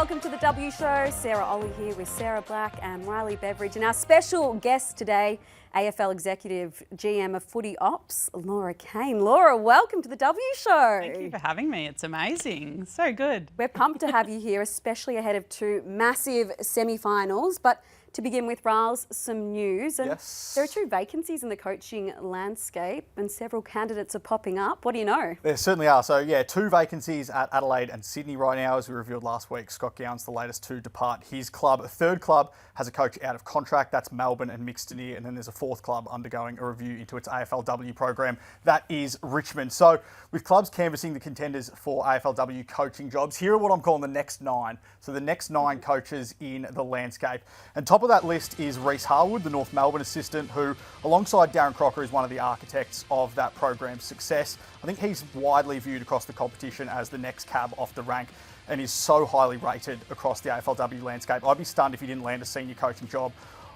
welcome to the W Show. Sarah Ollie here with Sarah Black and Riley Beveridge. And our special guest today, AFL Executive GM of Footy Ops, Laura Kane. Laura, welcome to the W Show. Thank you for having me. It's amazing. So good. We're pumped to have you here, especially ahead of two massive semi-finals. But to begin with, Riles, some news. And yes. There are two vacancies in the coaching landscape and several candidates are popping up. What do you know? There certainly are. So, yeah, two vacancies at Adelaide and Sydney right now. As we revealed last week, Scott Gowan's the latest to depart his club. A third club has a coach out of contract. That's Melbourne and Mixtonia. And then there's a fourth club undergoing a review into its AFLW program. That is Richmond. So, with clubs canvassing the contenders for AFLW coaching jobs, here are what I'm calling the next nine. So, the next nine coaches in the landscape. And top of that list is Reece Harwood, the North Melbourne assistant, who, alongside Darren Crocker, is one of the architects of that program's success. I think he's widely viewed across the competition as the next cab off the rank and is so highly rated across the AFLW landscape. I'd be stunned if he didn't land a senior coaching job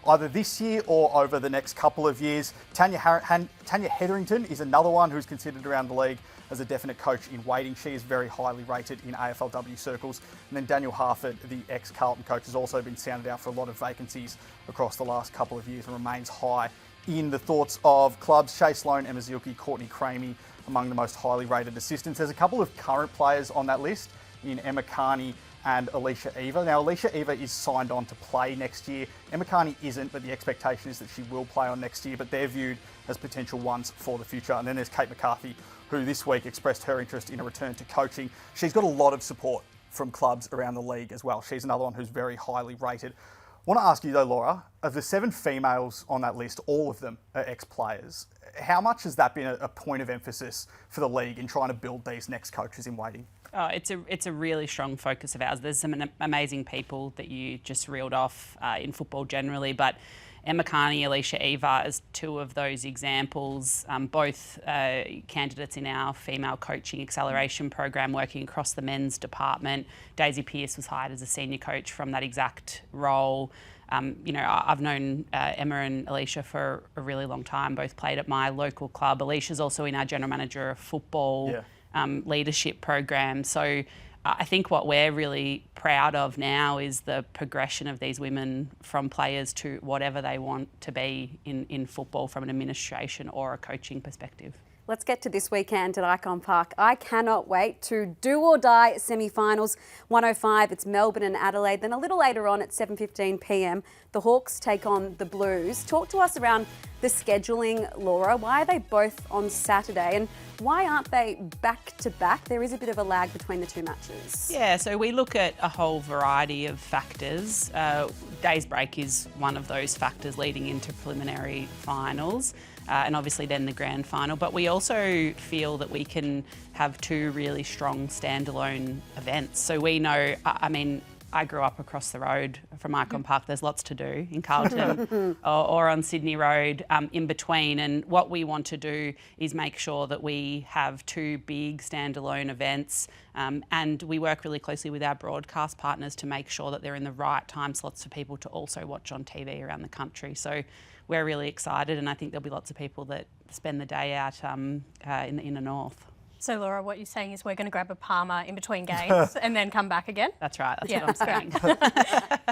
either this year or over the next couple of years. Tanya Hetherington is another one who's considered around the league as a definite coach in waiting. She is very highly rated in AFLW circles. And then Daniel Harford, the ex-Carlton coach, has also been sounded out for a lot of vacancies across the last couple of years and remains high in the thoughts of clubs. Shay Sloan, Emma Zielke, Courtney Cramey among the most highly rated assistants. There's a couple of current players on that list in Emma Carney and Alicia Eva. Now, Alicia Eva is signed on to play next year. Emma Carney isn't, but the expectation is that she will play on next year, but they're viewed as potential ones for the future. And then there's Kate McCarthy, who this week expressed her interest in a return to coaching. She's got a lot of support from clubs around the league as well. She's another one who's very highly rated. I want to ask you though, Laura, of the 7 females on that list, all of them are ex-players. How much has that been a point of emphasis for the league in trying to build these next coaches in waiting? Oh, it's a really strong focus of ours. There's some amazing people that you just reeled off in football generally, but Emma Carney, Alicia Eva as two of those examples, both candidates in our female coaching acceleration program working across the men's department. Daisy Pearce was hired as a senior coach from that exact role. I've known Emma and Alicia for a really long time, both played at my local club. Alicia's also in our general manager of football leadership program. So I think what we're really proud of now is the progression of these women from players to whatever they want to be in football from an administration or a coaching perspective. Let's get to this weekend at Icon Park. I cannot wait to do or die semi-finals. 1:05, it's Melbourne and Adelaide. Then a little later on at 7:15 p.m, the Hawks take on the Blues. Talk to us around the scheduling, Laura. Why are they both on Saturday and why aren't they back-to-back? There is a bit of a lag between the two matches. Yeah, so we look at a whole variety of factors. Days break is one of those factors leading into preliminary finals. And obviously then the grand final. But we also feel that we can have two really strong standalone events. So we know, I grew up across the road from Icon Park. There's lots to do in Carlton or on Sydney Road in between. And what we want to do is make sure that we have two big standalone events. And we work really closely with our broadcast partners to make sure that they're in the right time slots for people to also watch on TV around the country. So we're really excited, and I think there'll be lots of people that spend the day out in the inner north. So, Laura, what you're saying is we're going to grab a Parma in between games and then come back again? That's right. That's what I'm saying.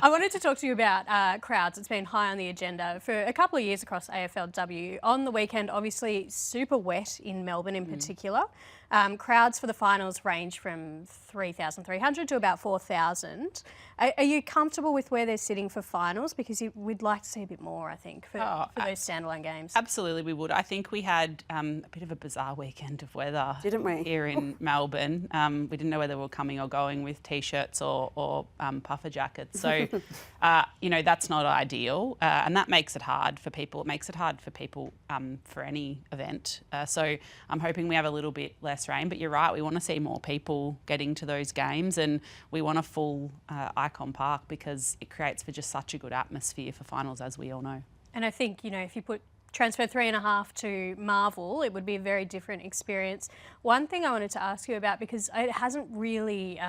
I wanted to talk to you about crowds. It's been high on the agenda for a couple of years across AFLW. On the weekend, obviously super wet in Melbourne in particular. Crowds for the finals range from 3,300 to about 4,000. Are you comfortable with where they're sitting for finals? Because we'd like to see a bit more, I think, for those standalone games. Absolutely, we would. I think we had a bit of a bizarre weekend of weather, didn't we? Here in Melbourne. We didn't know whether we were coming or going with T-shirts or puffer jackets. So, that's not ideal. And that makes it hard for people. It makes it hard for people for any event. So I'm hoping we have a little bit less rain. But you're right, we want to see more people getting to those games, and we want a full Icon Park because it creates for just such a good atmosphere for finals, as we all know. And I think, if you put transfer 3.5 to Marvel, it would be a very different experience. One thing I wanted to ask you about, because it hasn't really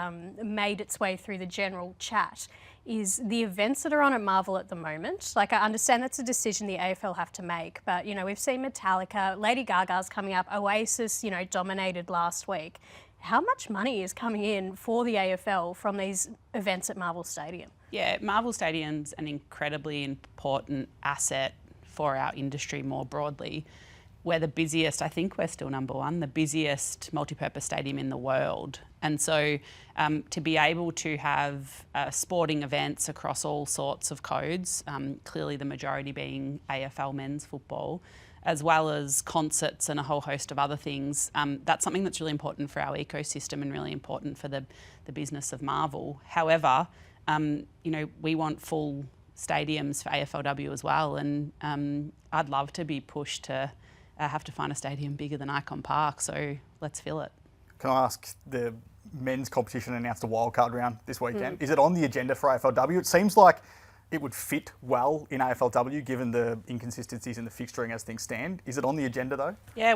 made its way through the general chat, is the events that are on at Marvel at the moment. Like, I understand that's a decision the AFL have to make, but, we've seen Metallica, Lady Gaga's coming up, Oasis, dominated last week. How much money is coming in for the AFL from these events at Marvel Stadium? Yeah, Marvel Stadium's an incredibly important asset for our industry more broadly. We're the busiest, I think we're still number one, the busiest multipurpose stadium in the world. And so to be able to have sporting events across all sorts of codes, clearly the majority being AFL men's football, as well as concerts and a whole host of other things, that's something that's really important for our ecosystem and really important for the business of Marvel. However, we want full stadiums for AFLW as well, and I'd love to be pushed to have to find a stadium bigger than Icon Park, so let's fill it. Can I ask, the men's competition announced a wildcard round this weekend. Is it on the agenda for AFLW? It seems like it would fit well in AFLW given the inconsistencies in the fixturing as things stand. Is it on the agenda though? Yeah,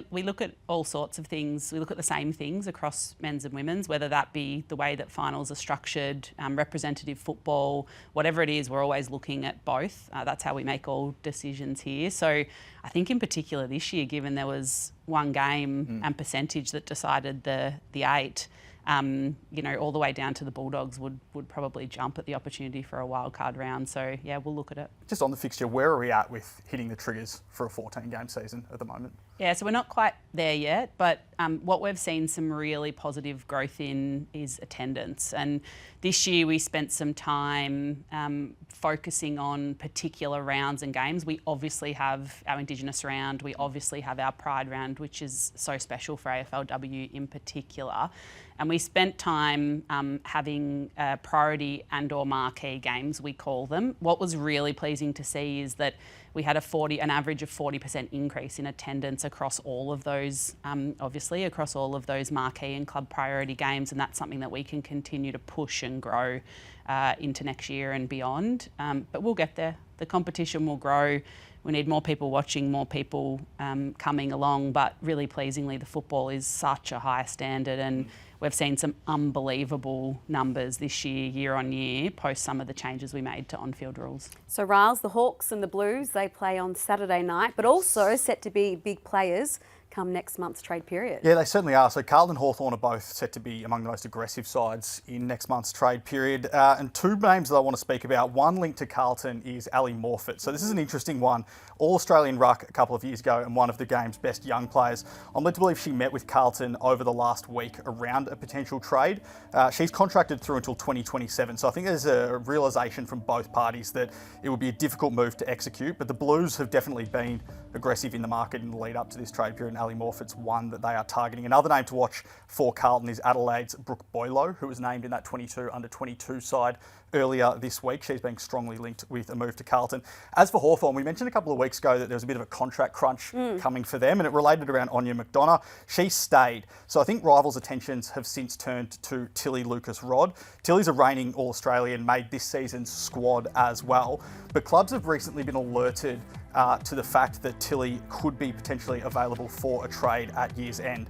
we look at all sorts of things. We look at the same things across men's and women's, whether that be the way that finals are structured, representative football, whatever it is, we're always looking at both. That's how we make all decisions here. So I think in particular this year, given there was one game and percentage that decided the 8, all the way down to the Bulldogs would probably jump at the opportunity for a wildcard round. So, yeah, we'll look at it. Just on the fixture, where are we at with hitting the triggers for a 14-game season at the moment? Yeah, so we're not quite there yet, but what we've seen some really positive growth in is attendance. And this year we spent some time focusing on particular rounds and games. We obviously have our Indigenous round, we obviously have our Pride round, which is so special for AFLW in particular. And we spent time having priority and or marquee games, we call them. What was really pleasing to see is that we had an average of 40% increase in attendance across all of those, obviously, across all of those marquee and club priority games, and that's something that we can continue to push and grow into next year and beyond. But we'll get there. The competition will grow. We need more people watching, more people coming along, but really pleasingly, the football is such a high standard, and we've seen some unbelievable numbers this year on year, post some of the changes we made to on-field rules. So, Riles, the Hawks and the Blues, they play on Saturday night, but also set to be big players come next month's trade period. Yeah, they certainly are. So Carlton and Hawthorn are both set to be among the most aggressive sides in next month's trade period. And two names that I want to speak about. One linked to Carlton is Ali Morfitt. So this is an interesting one. All-Australian ruck a couple of years ago and one of the game's best young players. I'm led to believe she met with Carlton over the last week around a potential trade. She's contracted through until 2027. So I think there's a realisation from both parties that it would be a difficult move to execute. But the Blues have definitely been aggressive in the market in the lead up to this trade period, and Ali Morfitt's one that they are targeting. Another name to watch for Carlton is Adelaide's Brooke Boylow, who was named in that 22 under 22 side earlier this week. She's being strongly linked with a move to Carlton. As for Hawthorn, we mentioned a couple of weeks ago that there was a bit of a contract crunch coming for them, and it related around Anya McDonough. She stayed. So I think Rivals' attentions have since turned to Tilly Lucas-Rodd. Tilly's a reigning All-Australian, made this season's squad as well. But clubs have recently been alerted to the fact that Tilly could be potentially available for a trade at year's end.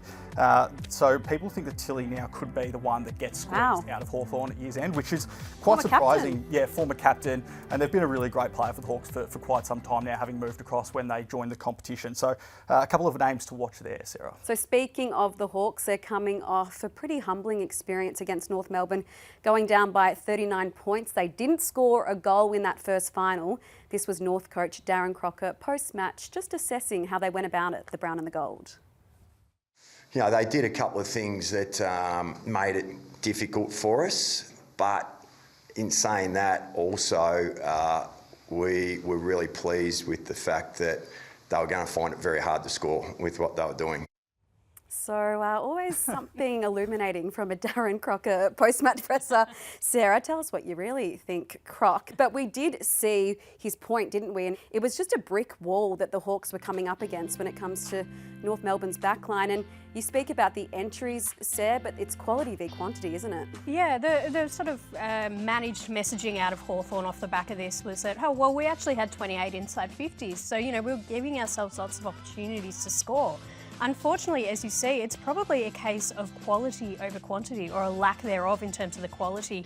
So people think that Tilly now could be the one that gets squeezed out of Hawthorn at year's end, which is quite surprising. Yeah, former captain, and they've been a really great player for the Hawks for quite some time now, having moved across when they joined the competition. So a couple of names to watch there, Sarah. So speaking of the Hawks, they're coming off a pretty humbling experience against North Melbourne, going down by 39 points. They didn't score a goal in that first final. This was North coach Darren Crocker post-match, just assessing how they went about it, the brown and the gold. You know, they did a couple of things that made it difficult for us, but in saying that, also we were really pleased with the fact that they were going to find it very hard to score with what they were doing. So always something illuminating from a Darren Crocker post-match presser. Sarah, tell us what you really think, Croc. But we did see his point, didn't we? And it was just a brick wall that the Hawks were coming up against when it comes to North Melbourne's backline. And you speak about the entries, Sarah, but it's quality v quantity, isn't it? Yeah, the sort of managed messaging out of Hawthorn off the back of this was that, oh, well, we actually had 28 inside 50s. So, you know, we were giving ourselves lots of opportunities to score. unfortunately, as you see, it's probably a case of quality over quantity, or a lack thereof in terms of the quality.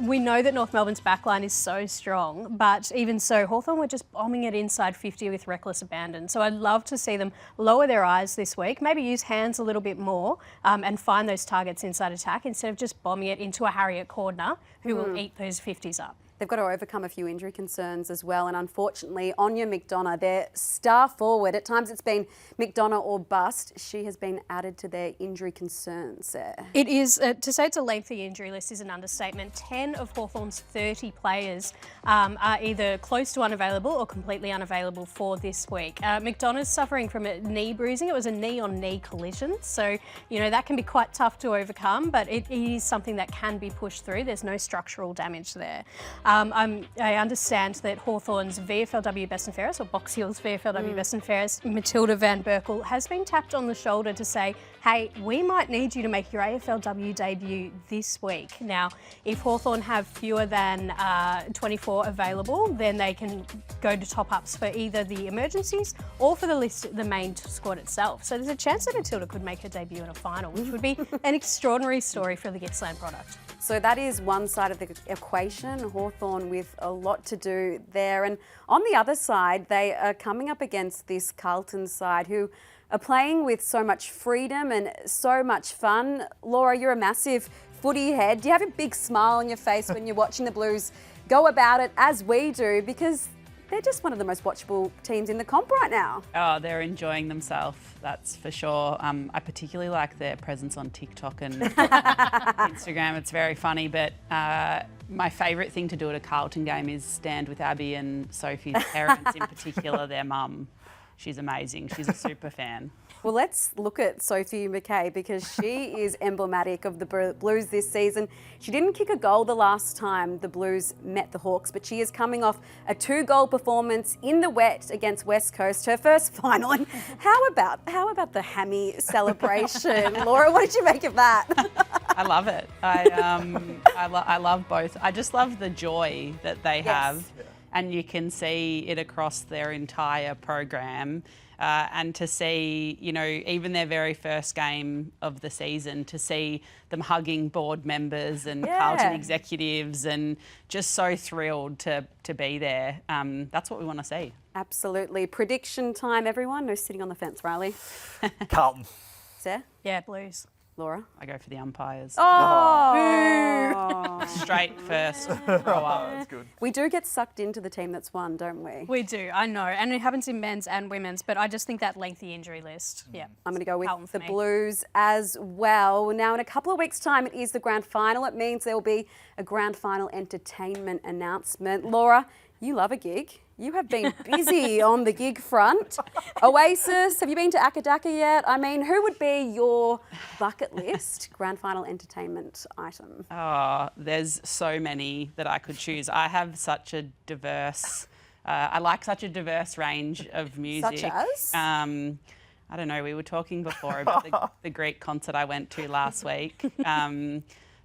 We know that North Melbourne's backline is so strong, but even so, Hawthorn were just bombing it inside 50 with reckless abandon. So I'd love to see them lower their eyes this week, maybe use hands a little bit more, and find those targets inside attack instead of just bombing it into a Harriet Cordner who will eat those 50s up. They've got to overcome a few injury concerns as well. And unfortunately, Anya McDonough, their star forward, at times it's been McDonough or bust. She has been added to their injury concerns there. It is, to say it's a lengthy injury list is an understatement. 10 of Hawthorn's 30 players are either close to unavailable or completely unavailable for this week. McDonough's suffering from a knee bruising. It was a knee-on-knee collision. So, you know, that can be quite tough to overcome, but it is something that can be pushed through. There's no structural damage there. I understand that Hawthorn's VFLW Best and Fairest, or Box Hill's VFLW Best and Fairest, Matilda Van Berkel, has been tapped on the shoulder to say, hey, we might need you to make your AFLW debut this week. Now, if Hawthorn have fewer than 24 available, then they can go to top-ups for either the emergencies or for the main squad itself. So there's a chance that Matilda could make her debut in a final, which would be an extraordinary story for the Gippsland product. So that is one side of the equation, Hawthorn with a lot to do there. And on the other side, they are coming up against this Carlton side who are playing with so much freedom and so much fun. Laura, you're a massive footy head. Do you have a big smile on your face when you're watching the Blues go about it as we do? Because they're just one of the most watchable teams in the comp right now. Oh, they're enjoying themselves, that's for sure. I particularly like their presence on TikTok and Instagram. It's very funny, but my favourite thing to do at a Carlton game is stand with Abby and Sophie's parents, in particular their mum. She's amazing. She's a super fan. Well, let's look at Sophie McKay because she is emblematic of the Blues this season. She didn't kick a goal the last time the Blues met the Hawks, but she is coming off a 2-goal performance in the wet against West Coast, her first final. And how about the hammy celebration? Laura, what did you make of that? I love it. I love both. I just love the joy that they have. And you can see it across their entire program. And to see, you know, even their very first game of the season, to see them hugging board members and Carlton executives and just so thrilled to be there. That's what we want to see. Absolutely. Prediction time, everyone. No sitting on the fence, Riley. Carlton. Sarah? Yeah, Blues. Laura? I go for the umpires. Oh! Straight first throw up. That's good. We do get sucked into the team that's won, don't we? We do, I know. And it happens in men's and women's, but I just think that lengthy injury list, I'm going to go with Carlton for the me. Blues as well. Now, in a couple of weeks' time, it is the grand final. It means there will be a grand final entertainment announcement. Laura, you love a gig. You have been busy on the gig front. Oasis, have you been to Akadaka yet? I mean, who would be your bucket list grand final entertainment item? Oh, there's so many that I could choose. I have such a diverse, I like such a diverse range of music. Such as? I don't know, we were talking before about the Greek concert I went to last week.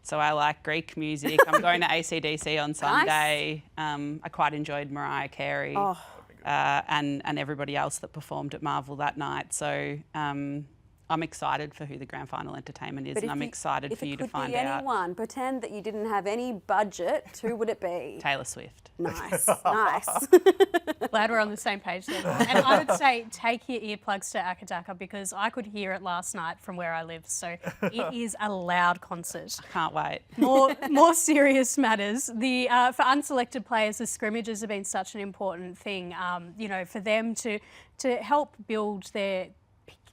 So I like Greek music. I'm going to AC/DC on Sunday. I quite enjoyed Mariah Carey and everybody else that performed at Marvel that night. So I'm excited for who the grand final entertainment is, and I'm excited for you to find out. If it could be anyone, pretend that you didn't have any budget, who would it be? Taylor Swift. Nice, nice. Glad we're on the same page then. And I would say take your earplugs to Akadaka because I could hear it last night from where I live. So it is a loud concert. Can't wait. More serious matters. For unselected players, the scrimmages have been such an important thing. You know, for them to help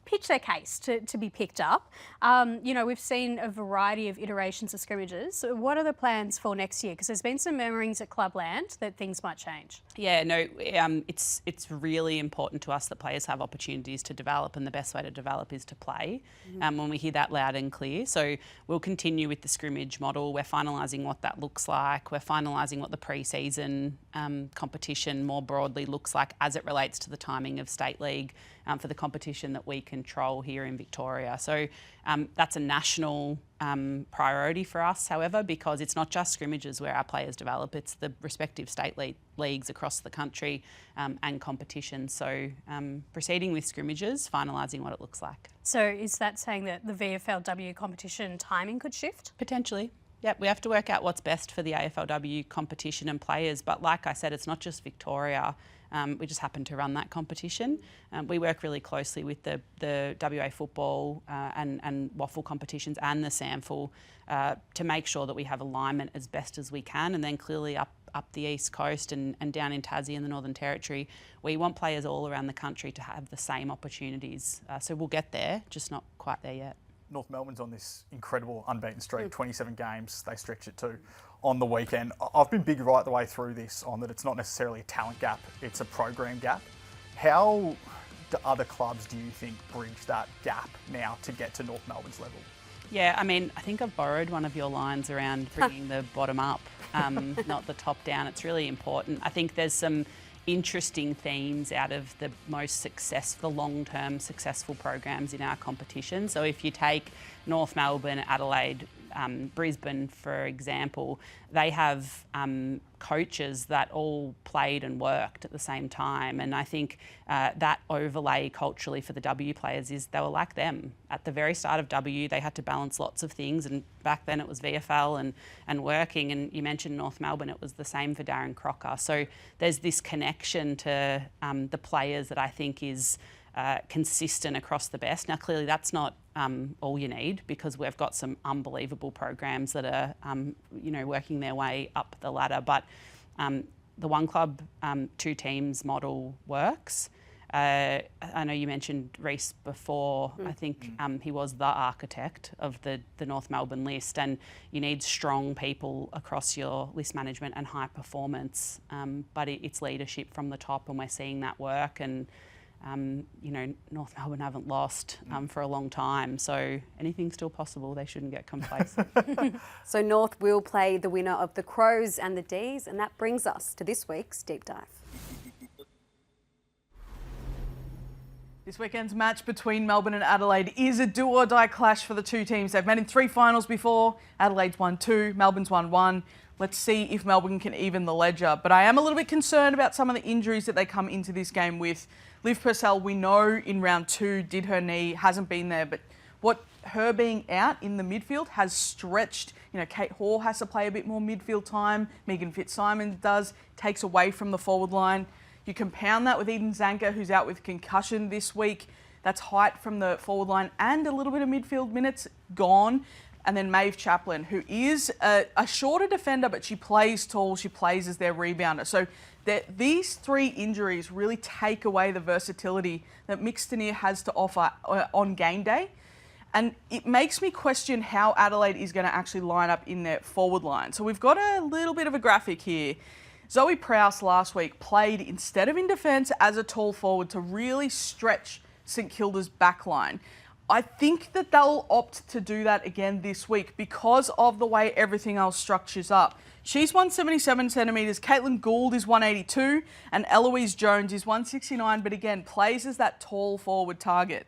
pitch their case to be picked up. You know, we've seen a variety of iterations of scrimmages. So what are the plans for next year? Because there's been some murmurings at Clubland that things might change. Yeah, no, it's really important to us that players have opportunities to develop, and the best way to develop is to play. When we hear that loud and clear. So we'll continue with the scrimmage model. We're finalising what that looks like. We're finalising what the pre-season competition more broadly looks like as it relates to the timing of State League for the competition that we control here in Victoria. So that's a national priority for us, however, because it's not just scrimmages where our players develop, it's the respective state leagues across the country and competition. So proceeding with scrimmages, finalising what it looks like. So is that saying that the VFLW competition timing could shift? Potentially. Yep, we have to work out what's best for the AFLW competition and players. But like I said, it's not just Victoria. We just happen to run that competition. We work really closely with the WA football and waffle competitions and the SAMFL to make sure that we have alignment as best as we can. And then clearly up the East Coast and down in Tassie and the Northern Territory, we want players all around the country to have the same opportunities. So we'll get there, just not quite there yet. North Melbourne's on this incredible unbeaten streak, 27 games, they stretch it to on the weekend. I've been big right the way through this on that it's not necessarily a talent gap, it's a program gap. How do other clubs, do you think, bridge that gap now to get to North Melbourne's level? Yeah, I mean, I think I've borrowed one of your lines around bringing the bottom up, not the top down. It's really important. I think there's some interesting themes out of the most successful, long-term successful programs in our competition. So if you take North Melbourne, Adelaide, Brisbane, for example, they have coaches that all played and worked at the same time. And I think that overlay culturally for the W players is they were like them. At the very start of W, they had to balance lots of things. And back then it was VFL and working. And you mentioned North Melbourne, it was the same for Darren Crocker. So there's this connection to the players that I think is consistent across the best. Now, clearly that's not all you need, because we've got some unbelievable programs that are, working their way up the ladder. But the one club, two teams model works. I know you mentioned Reece before. I think he was the architect of the North Melbourne list, and you need strong people across your list management and high performance. But it's leadership from the top, and we're seeing that work. And North Melbourne haven't lost for a long time, so anything's still possible. They shouldn't get complacent. So North will play the winner of the Crows and the D's, and that brings us to this week's Deep Dive. This weekend's match between Melbourne and Adelaide is a do-or-die clash for the two teams. They've met in 3 finals before. Adelaide's won 2, Melbourne's won 1. Let's see if Melbourne can even the ledger. But I am a little bit concerned about some of the injuries that they come into this game with. Liv Purcell, we know in round 2 did her knee, hasn't been there, but her being out in the midfield has stretched. Kate Hoare has to play a bit more midfield time. Megan Fitzsimons takes away from the forward line. You compound that with Eden Zanker, who's out with concussion this week. That's height from the forward line and a little bit of midfield minutes gone. And then Maeve Chaplin, who is a shorter defender, but she plays tall, she plays as their rebounder. So these 3 injuries really take away the versatility that Mixtoneer has to offer on game day. And it makes me question how Adelaide is going to actually line up in their forward line. So we've got a little bit of a graphic here. Zoe Prowse last week played, instead of in defence, as a tall forward to really stretch St Kilda's back line. I think that they'll opt to do that again this week because of the way everything else structures up. She's 177 centimetres, Caitlin Gould is 182, and Eloise Jones is 169, but again, plays as that tall forward target.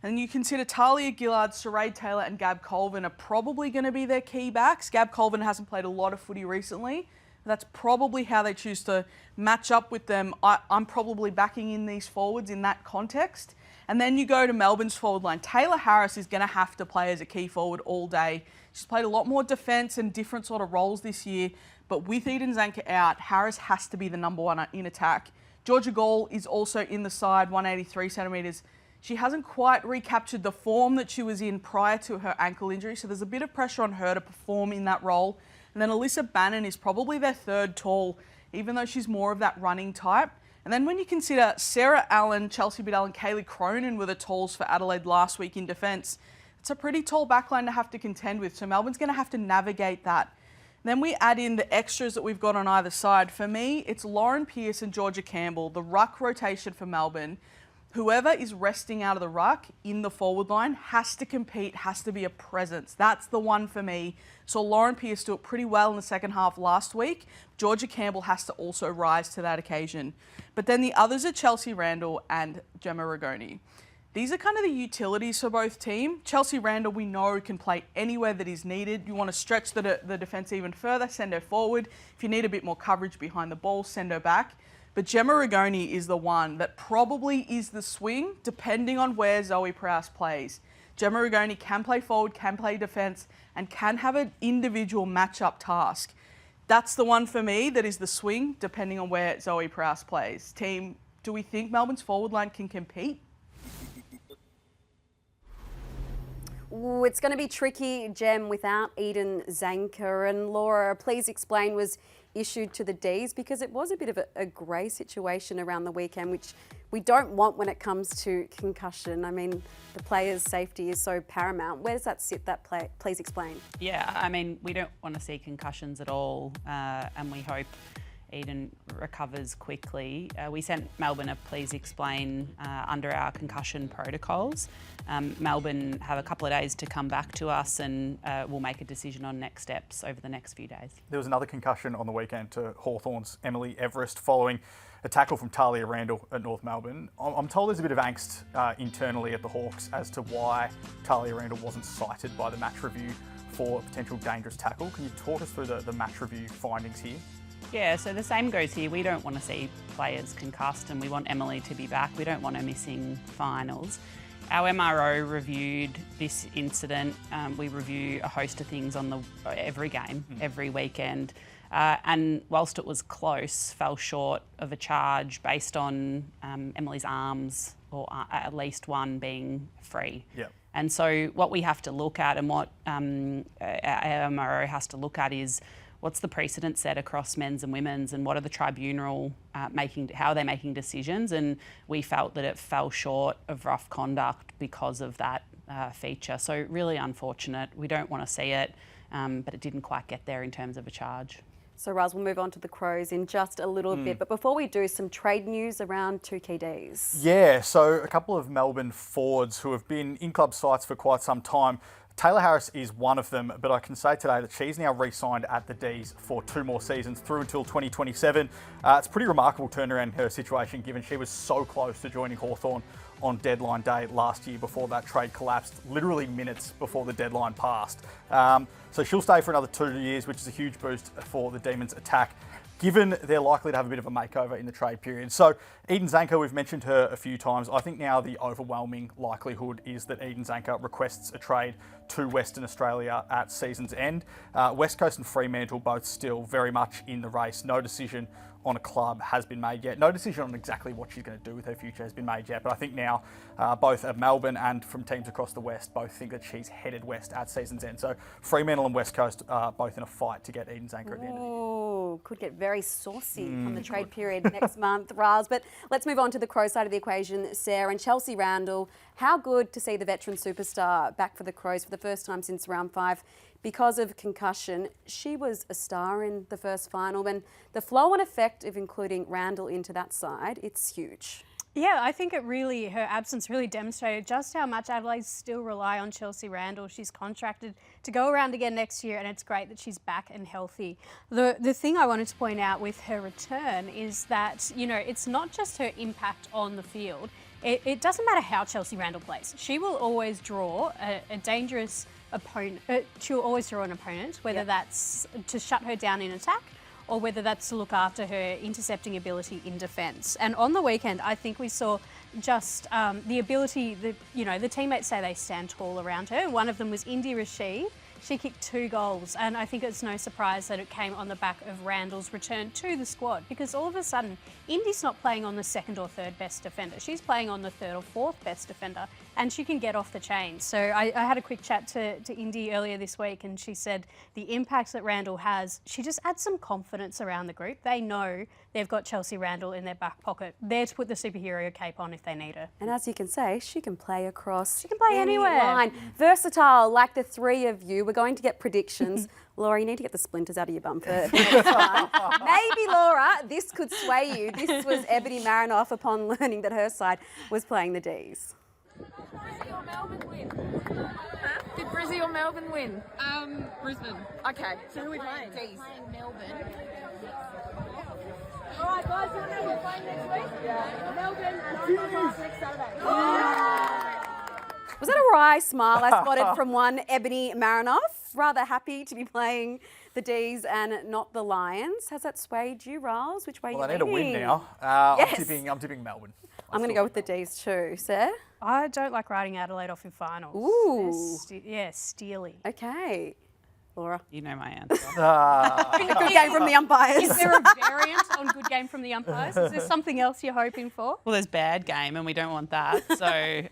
And you consider Talia Gillard, Saray Taylor and Gab Colvin are probably going to be their key backs. Gab Colvin hasn't played a lot of footy recently. That's probably how they choose to match up with them. I'm probably backing in these forwards in that context. And then you go to Melbourne's forward line. Taylor Harris is going to have to play as a key forward all day. She's played a lot more defence and different sort of roles this year. But with Eden Zanker out, Harris has to be the number 1 in attack. Georgia Gall is also in the side, 183 centimetres. She hasn't quite recaptured the form that she was in prior to her ankle injury, so there's a bit of pressure on her to perform in that role. And then Alyssa Bannon is probably their 3rd tall, even though she's more of that running type. And then when you consider Sarah Allen, Chelsea Biddell and Kaylee Cronin were the talls for Adelaide last week in defence, it's a pretty tall backline to have to contend with, so Melbourne's going to have to navigate that. Then we add in the extras that we've got on either side. For me, it's Lauren Pearce and Georgia Campbell, the ruck rotation for Melbourne. Whoever is resting out of the ruck in the forward line has to compete, has to be a presence. That's the one for me. So Lauren Pearce do it pretty well in the second half last week. Georgia Campbell has to also rise to that occasion. But then the others are Chelsea Randall and Gemma Rigoni. These are kind of the utilities for both teams. Chelsea Randall, we know, can play anywhere that is needed. You want to stretch the defence even further, send her forward. If you need a bit more coverage behind the ball, send her back. But Gemma Rigoni is the one that probably is the swing, depending on where Zoe Prowse plays. Gemma Rigoni can play forward, can play defence, and can have an individual match-up task. That's the one for me that is the swing, depending on where Zoe Prowse plays. Team, do we think Melbourne's forward line can compete? Ooh, it's going to be tricky, Gem, without Eden Zanker. And Laura, Please Explain was issued to the Ds because it was a bit of a grey situation around the weekend, which we don't want when it comes to concussion. I mean, the players' safety is so paramount. Where does that sit, that Please Explain? Yeah, I mean, we don't want to see concussions at all, and we hope Eden recovers quickly. We sent Melbourne a Please Explain under our concussion protocols. Melbourne have a couple of days to come back to us, and we'll make a decision on next steps over the next few days. There was another concussion on the weekend to Hawthorn's Emily Everest following a tackle from Talia Randall at North Melbourne. I'm told there's a bit of angst internally at the Hawks as to why Talia Randall wasn't cited by the match review for a potential dangerous tackle. Can you talk us through the match review findings here? Yeah, so the same goes here. We don't want to see players concussed, and we want Emily to be back. We don't want her missing finals. Our MRO reviewed this incident. We review a host of things on every game, every weekend. And whilst it was close, fell short of a charge based on Emily's arms, or at least one being free. Yep. And so what we have to look at, and what our MRO has to look at, is what's the precedent set across men's and women's, and what are the tribunal how are they making decisions? And we felt that it fell short of rough conduct because of that feature. So really unfortunate. We don't want to see it, but it didn't quite get there in terms of a charge. So, Raz, we'll move on to the Crows in just a little bit. But before we do, some trade news around two key Ds. Yeah, so a couple of Melbourne forwards who have been in club sites for quite some time. Taylor Harris is one of them, but I can say today that she's now re-signed at the Ds for 2 more seasons through until 2027. It's a pretty remarkable turnaround in her situation, given she was so close to joining Hawthorn on deadline day last year before that trade collapsed, literally minutes before the deadline passed. So she'll stay for another 2 years, which is a huge boost for the Demons' attack, given they're likely to have a bit of a makeover in the trade period. So Eden Zanker, we've mentioned her a few times. I think now the overwhelming likelihood is that Eden Zanker requests a trade to Western Australia at season's end. West Coast and Fremantle both still very much in the race. No decision on a club has been made yet. No decision on exactly what she's going to do with her future has been made yet. But I think now both at Melbourne and from teams across the West both think that she's headed west at season's end. So Fremantle and West Coast are both in a fight to get Eden Zanker at the end of the year. Oh, could get very saucy on the trade period next month, Raz. But let's move on to the Crow side of the equation, Sarah. And Chelsea Randall, how good to see the veteran superstar back for the Crows for the first time since round 5. Because of concussion, she was a star in the first final, and the flow and effect of including Randall into that side, it's huge. Yeah, I think her absence really demonstrated just how much Adelaide still rely on Chelsea Randall. She's contracted to go around again next year, and it's great that she's back and healthy. The thing I wanted to point out with her return is that, you know, it's not just her impact on the field. It doesn't matter how Chelsea Randall plays. She will always draw a dangerous opponent. She'll always draw an opponent, whether that's to shut her down in attack or whether that's to look after her intercepting ability in defence. And on the weekend, I think we saw just the ability, the teammates say they stand tall around her. One of them was Indy Rashid. She kicked 2 goals, and I think it's no surprise that it came on the back of Randall's return to the squad, because all of a sudden, Indy's not playing on the 2nd or 3rd best defender. She's playing on the 3rd or 4th best defender, and she can get off the chain. So I had a quick chat to Indy earlier this week, and she said the impact that Randall has, she just adds some confidence around the group. They know they've got Chelsea Randall in their back pocket, there to put the superhero cape on if they need her. And as you can say, she can play across. She can play anywhere. Line. Versatile, like the 3 of you. We're going to get predictions. Laura, you need to get the splinters out of your bum for next time. Maybe, Laura, this could sway you. This was Ebony Marinoff upon learning that her side was playing the Ds. Brizzy or Melbourne win? Huh? Did Brizzy or Melbourne win? Brisbane. Okay. So who are we playing? Ds. Playing Melbourne. All right, guys, you know we're playing next week? Yeah. Melbourne and I'm on next Saturday. Was that a wry smile I spotted from one Ebony Marinoff? Rather happy to be playing the D's and not the Lions. Has that swayed you, Riles? Which way Well, are they you need a win leaning? now. Yes. I'm tipping Melbourne. I'm going to go with the D's too. Sir? I don't like riding Adelaide off in finals. Ooh. Steely. Okay. Laura? You know my answer. Good game from the umpires. Is there a variant on good game from the umpires? Is there something else you're hoping for? Well, there's bad game, and we don't want that. So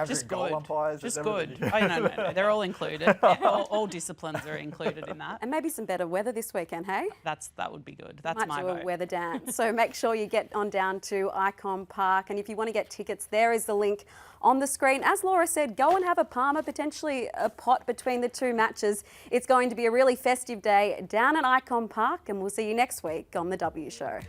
just goal good. umpires, Just there's good. everything. Oh, no. They're all included. Yeah, all disciplines are included in that. And maybe some better weather this weekend, hey? That would be good. That's Might my do vote. a weather dance. So make sure you get on down to Icon Park. And if you want to get tickets, there is the link on the screen. As Laura said, go and have a Palmer, potentially a pot between the two matches. It's going to be a really festive day down at Icon Park, and we'll see you next week on The W Show.